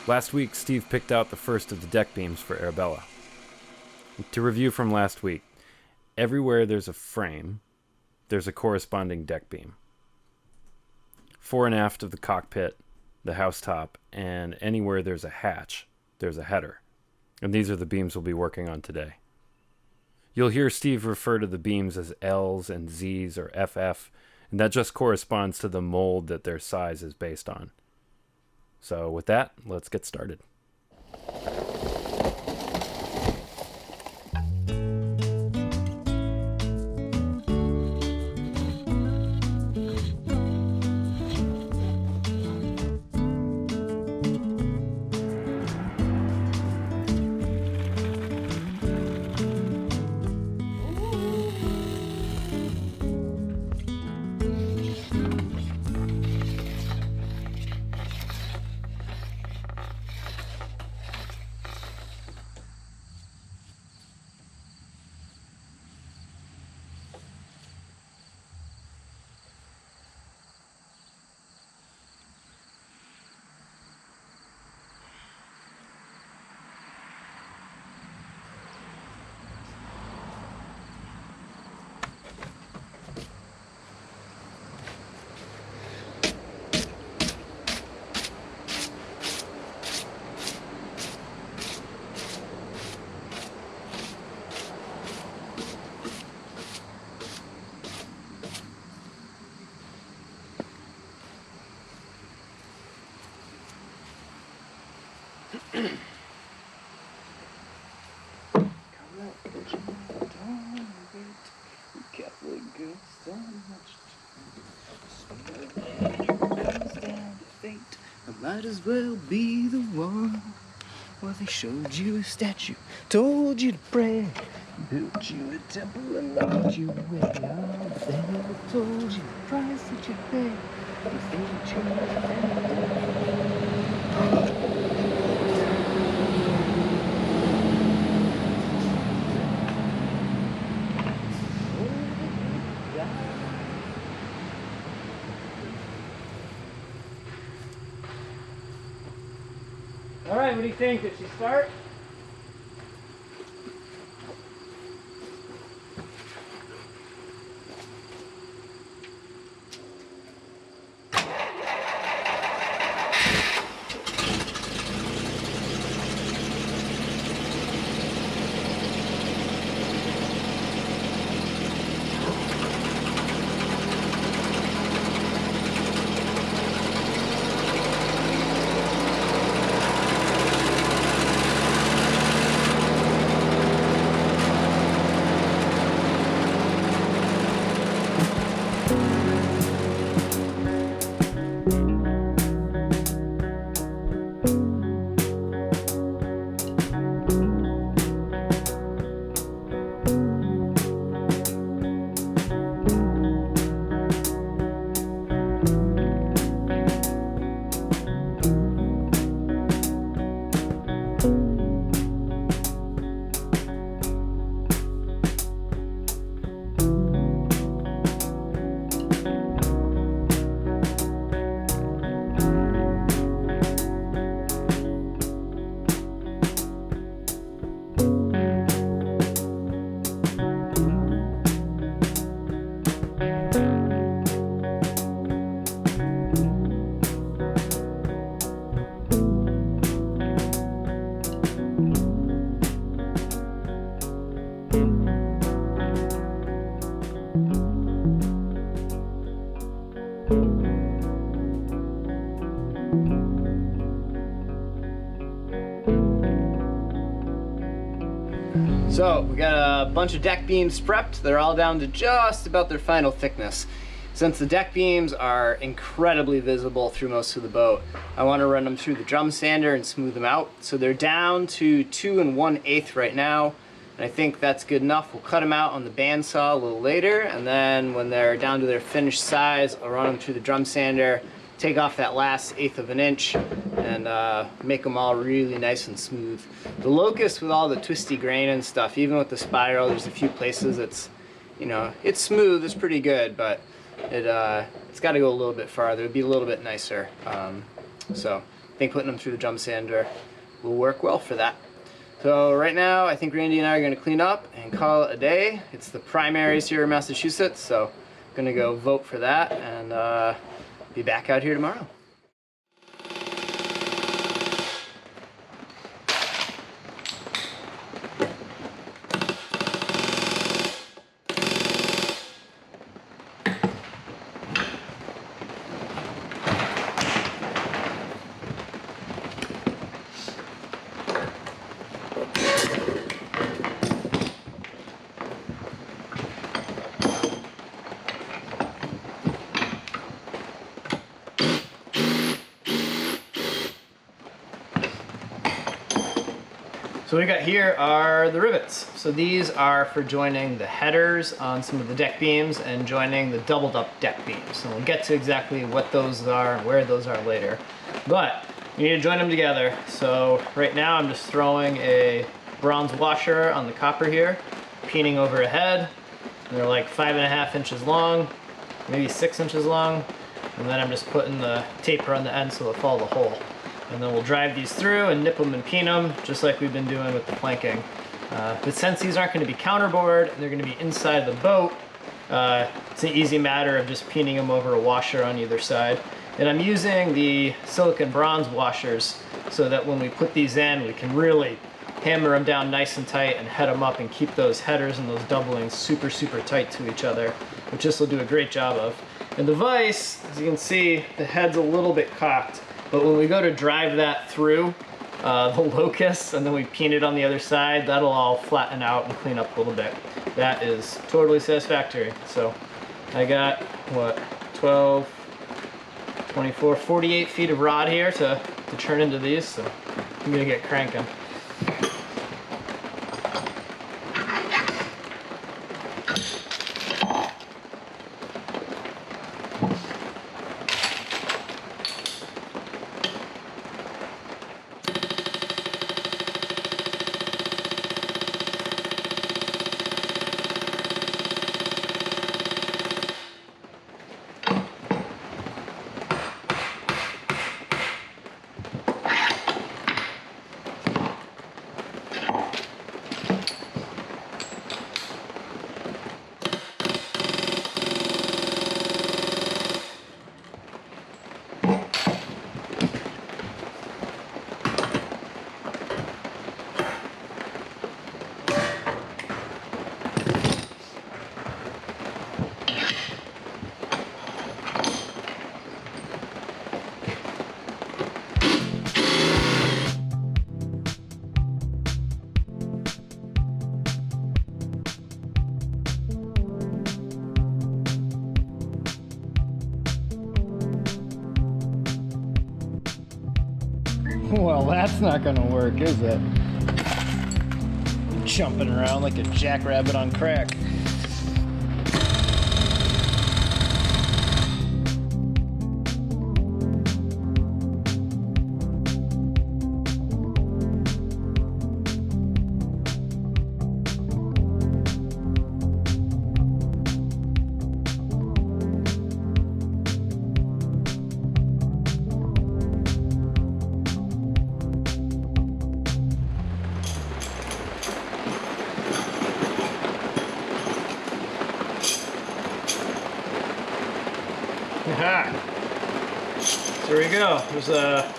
Last week, Steve picked out the first of the deck beams for Arabella. To review from last week, everywhere there's a frame, there's a corresponding deck beam. Fore and aft of the cockpit, the housetop, and anywhere there's a hatch, there's a header. And these are the beams we'll be working on today. You'll hear Steve refer to the beams as L's and Z's or FF, and that just corresponds to the mold that their size is based on. So with that, let's get started. Might as well be the one. Well, they showed you a statue, told you to pray, built you a temple and locked you away. Oh, they never told you the price that you pay. You think you All right, what do you think? Did she start? So we got a bunch of deck beams prepped. They're all down to just about their final thickness. Since the deck beams are incredibly visible through most of the boat, I want to run them through the drum sander and smooth them out. So they're down to 2 1/8 right now, and I think that's good enough. We'll cut them out on the bandsaw a little later, and then when they're down to their finished size, I'll run them through the drum sander, take off that last 1/8 of an inch, and make them all really nice and smooth. The locust, with all the twisty grain and stuff, even with the spiral, there's a few places it's, you know, it's smooth, it's pretty good, but it's got to go a little bit farther. It'd be a little bit nicer. So think putting them through the drum sander will work well for that. So right now, I think Randy and I are going to clean up and call it a day. It's the primaries here in Massachusetts, so I'm going to go vote for that and be back out here tomorrow. So what we got here are the rivets. So these are for joining the headers on some of the deck beams and joining the doubled up deck beams. And we'll get to exactly what those are and where those are later. But you need to join them together. So right now I'm just throwing a bronze washer on the copper here, peening over a head. And they're like 5.5 inches long, maybe 6 inches long. And then I'm just putting the taper on the end so they'll follow the hole. And then we'll drive these through and nip them and peen them, just like we've been doing with the planking. But since these aren't going to be counterboard and they're going to be inside the boat, it's an easy matter of just peening them over a washer on either side. And I'm using the silicon bronze washers so that when we put these in, we can really hammer them down nice and tight and head them up and keep those headers and those doublings super, super tight to each other, which this will do a great job of. And the vise, as you can see, the head's a little bit cocked. But when we go to drive that through the locust and then we peen it on the other side, that'll all flatten out and clean up a little bit. That is totally satisfactory. So I got, what, 12, 24, 48 feet of rod here to turn into these, so I'm gonna get cranking. Well, that's not gonna work, is it? Jumping around like a jackrabbit on crack. So there we go. There's a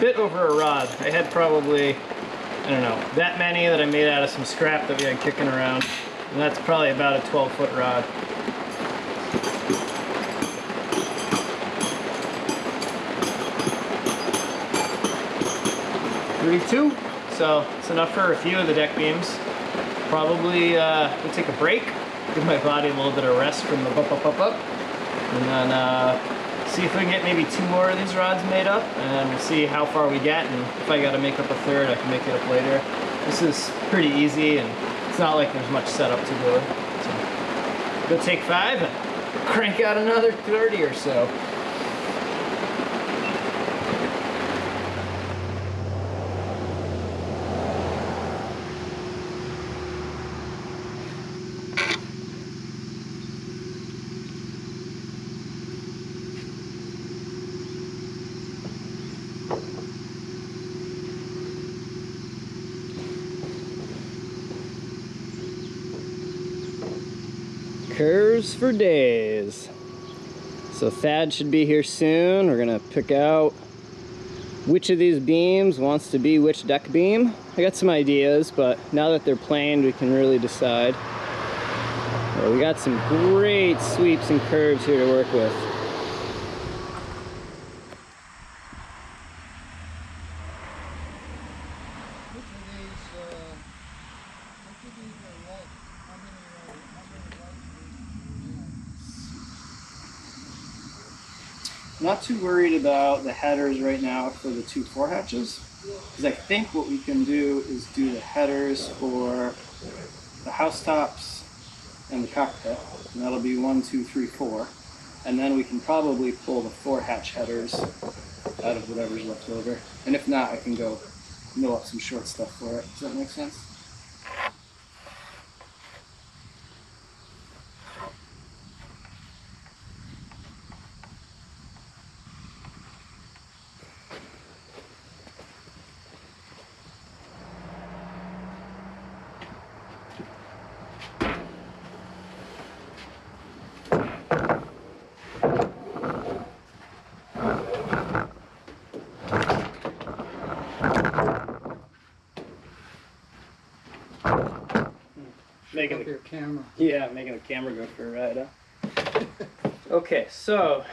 bit over a rod. I had probably, I don't know, that many that I made out of some scrap that we had kicking around. And that's probably about a 12-foot rod. .32, so it's enough for a few of the deck beams. Probably we'll take a break, give my body a little bit of rest from the up, and then see if we can get maybe 2 more of these rods made up, and we'll see how far we get, and if I gotta make up a third, I can make it up later. This is pretty easy, and it's not like there's much setup to do it. So go take 5 and crank out another 30 or so. Curves for days. So Thad should be here soon. We're gonna pick out which of these beams wants to be which deck beam. I got some ideas, but now that they're planed, we can really decide. Well, we got some great sweeps and curves here to work with. Not too worried about the headers right now for the 2 4 hatches, because I think what we can do is do the headers for the housetops and the cockpit, and that'll be 1, 2, 3, 4, and then we can probably pull the 4 hatch headers out of whatever's left over, and if not, I can go mill up some short stuff for it. Does that make sense? Making the camera. Yeah, making the camera go for a ride, huh? Okay, so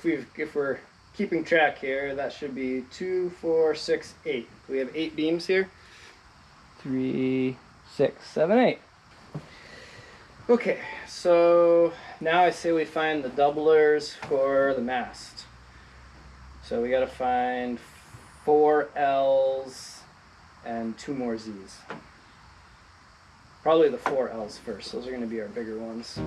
if we're keeping track here, that should be 2, 4, 6, 8. We have 8 beams here. 3, 6, 7, 8. Okay, so now I say we find the doublers for the mast. So we gotta find 4 L's and 2 more Z's. Probably the 4 L's first. Those are going to be our bigger ones.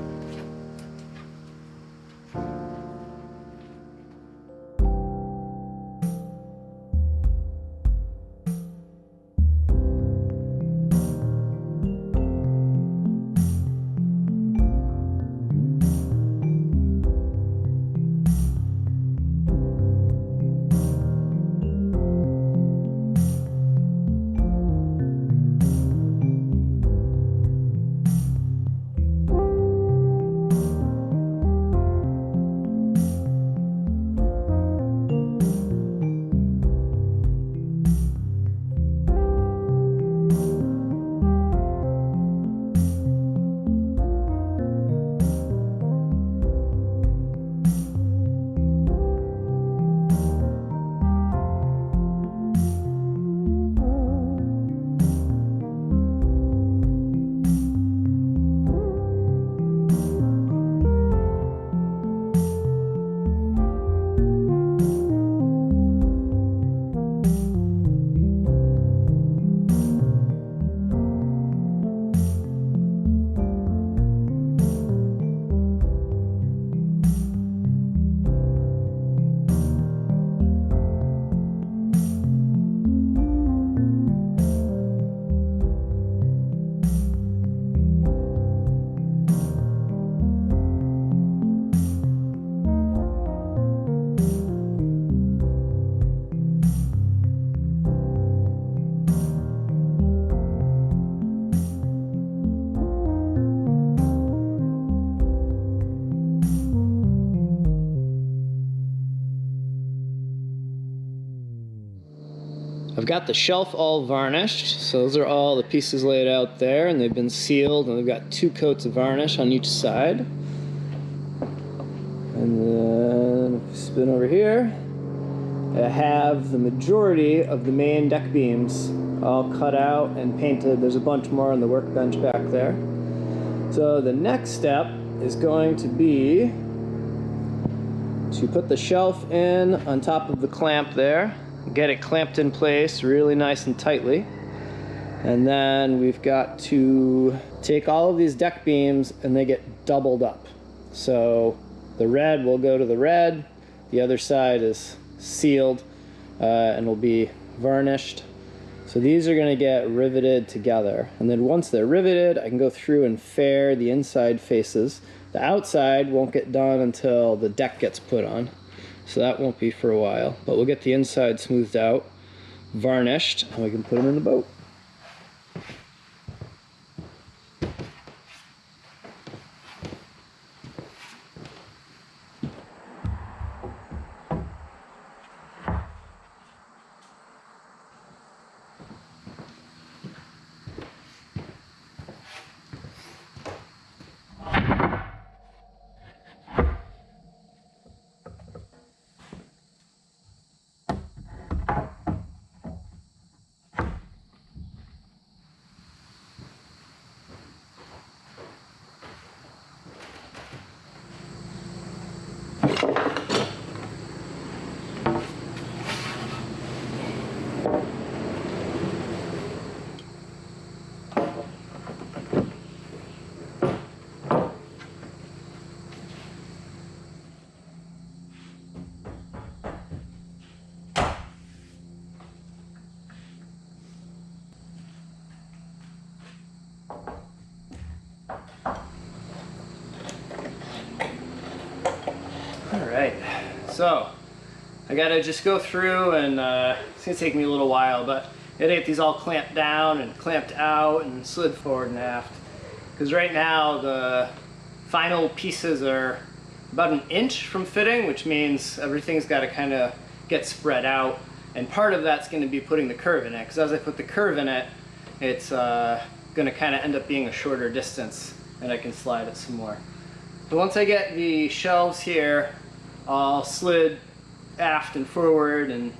I've got the shelf all varnished, so those are all the pieces laid out there, and they've been sealed, and they've got 2 coats of varnish on each side. And then, if you spin over here, I have the majority of the main deck beams all cut out and painted. There's a bunch more on the workbench back there. So the next step is going to be to put the shelf in on top of the clamp there. Get it clamped in place really nice and tightly. And then we've got to take all of these deck beams and they get doubled up. So the red will go to the red, the other side is sealed and will be varnished. So these are going to get riveted together. And then once they're riveted, I can go through and fair the inside faces. The outside won't get done until the deck gets put on. So that won't be for a while, but we'll get the inside smoothed out, varnished, and we can put them in the boat. So I gotta just go through and it's gonna take me a little while, but I gotta get these all clamped down and clamped out and slid forward and aft. Because right now the final pieces are about an inch from fitting, which means everything's gotta kind of get spread out. And part of that's gonna be putting the curve in it, because as I put the curve in it, it's gonna kind of end up being a shorter distance and I can slide it some more. So once I get the shelves here all slid aft and forward and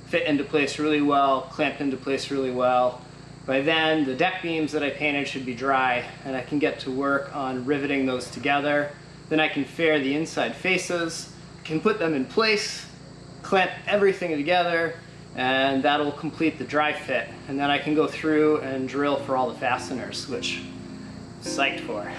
fit into place really well, clamped into place really well, by then the deck beams that I painted should be dry and I can get to work on riveting those together. Then I can fair the inside faces, can put them in place, clamp everything together, and that'll complete the dry fit. And then I can go through and drill for all the fasteners, which I'm psyched for.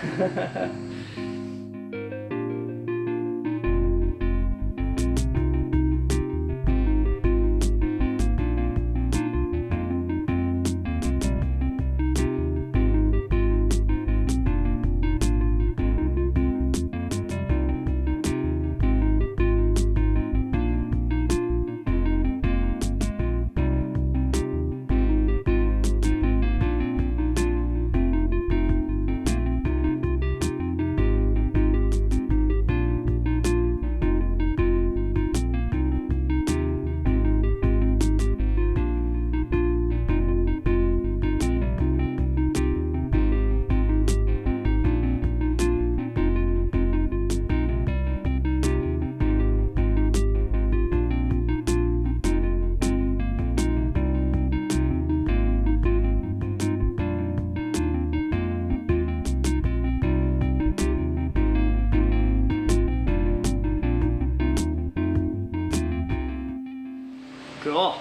Cool.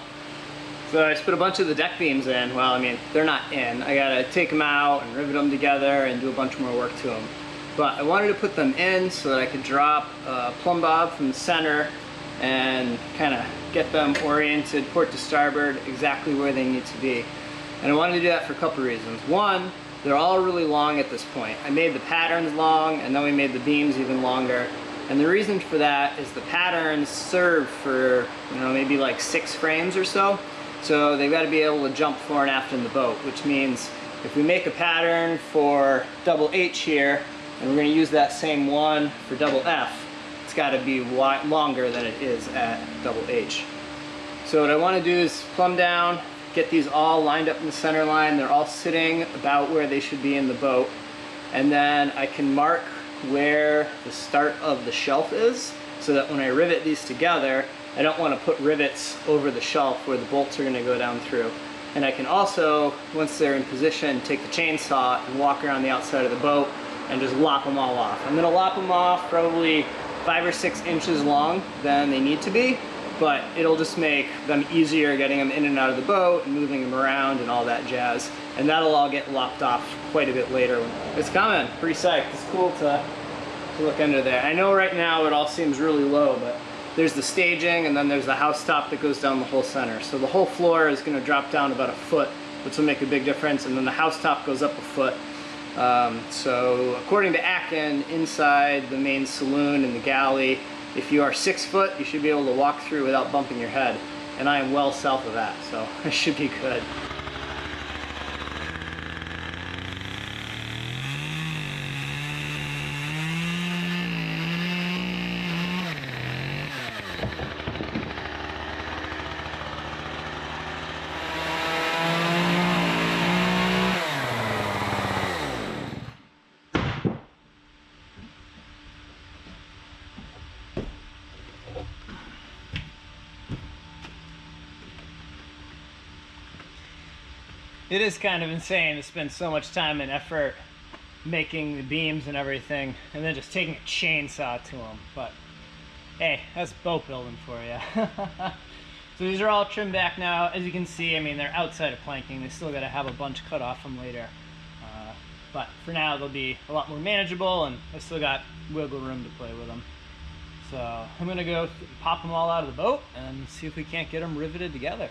So I just put a bunch of the deck beams in. Well, I mean, they're not in. I gotta take them out and rivet them together and do a bunch more work to them. But I wanted to put them in so that I could drop a plumb bob from the center and kind of get them oriented port to starboard exactly where they need to be. And I wanted to do that for a couple reasons. One, they're all really long at this point. I made the patterns long and then we made the beams even longer. And the reason for that is the patterns serve for, you know, maybe like 6 frames or so. So they've got to be able to jump fore and aft in the boat, which means if we make a pattern for double H here, and we're going to use that same one for double F, it's got to be longer than it is at double H. So what I want to do is plumb down, get these all lined up in the center line. They're all sitting about where they should be in the boat. And then I can mark where the start of the shelf is, so that when I rivet these together, I don't want to put rivets over the shelf where the bolts are going to go down through. And I can also, once they're in position, take the chainsaw and walk around the outside of the boat and just lop them all off. I'm going to lop them off probably 5 or 6 inches long than they need to be, but it'll just make them easier getting them in and out of the boat and moving them around and all that jazz. And that'll all get lopped off quite a bit later. It's coming, pretty psyched. It's cool to look under there. I know right now it all seems really low, but there's the staging and then there's the house top that goes down the whole center. So the whole floor is going to drop down about 1 foot, which will make a big difference, and then the house top goes up 1 foot. So according to Atkin, inside the main saloon and the galley, if you are 6 foot, you should be able to walk through without bumping your head. And I am well south of that, so I should be good. It is kind of insane to spend so much time and effort making the beams and everything, and then just taking a chainsaw to them. But hey, that's boat building for you. So these are all trimmed back now. As you can see, I mean, they're outside of planking. They still got to have a bunch cut off them later. But for now, they'll be a lot more manageable, and I still got wiggle room to play with them. So I'm gonna go pop them all out of the boat and see if we can't get them riveted together.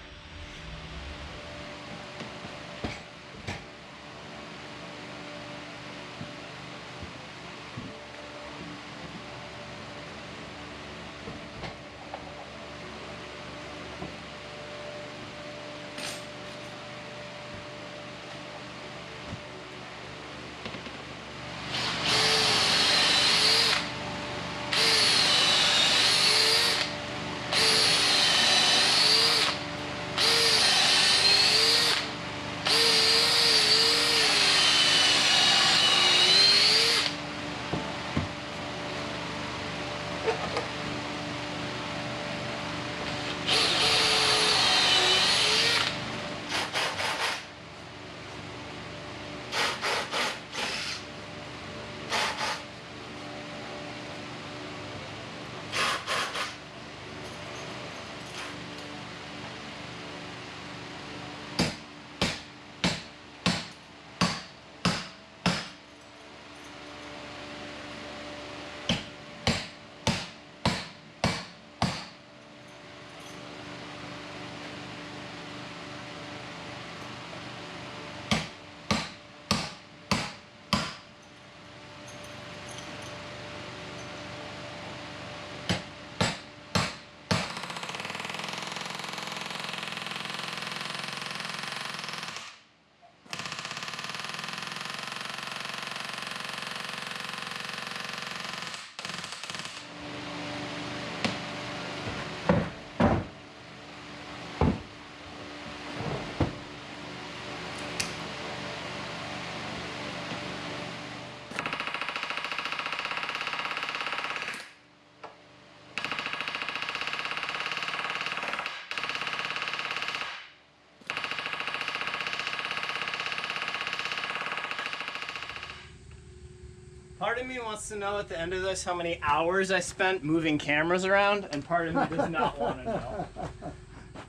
Part of me wants to know at the end of this how many hours I spent moving cameras around, and part of me does not want to know.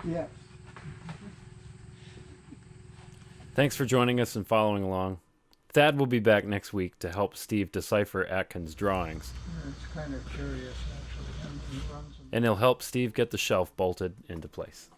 Yeah. Thanks for joining us and following along. Thad will be back next week to help Steve decipher Atkin's drawings, Yeah, it's kind of curious, actually. And he runs them. and he'll help Steve get the shelf bolted into place.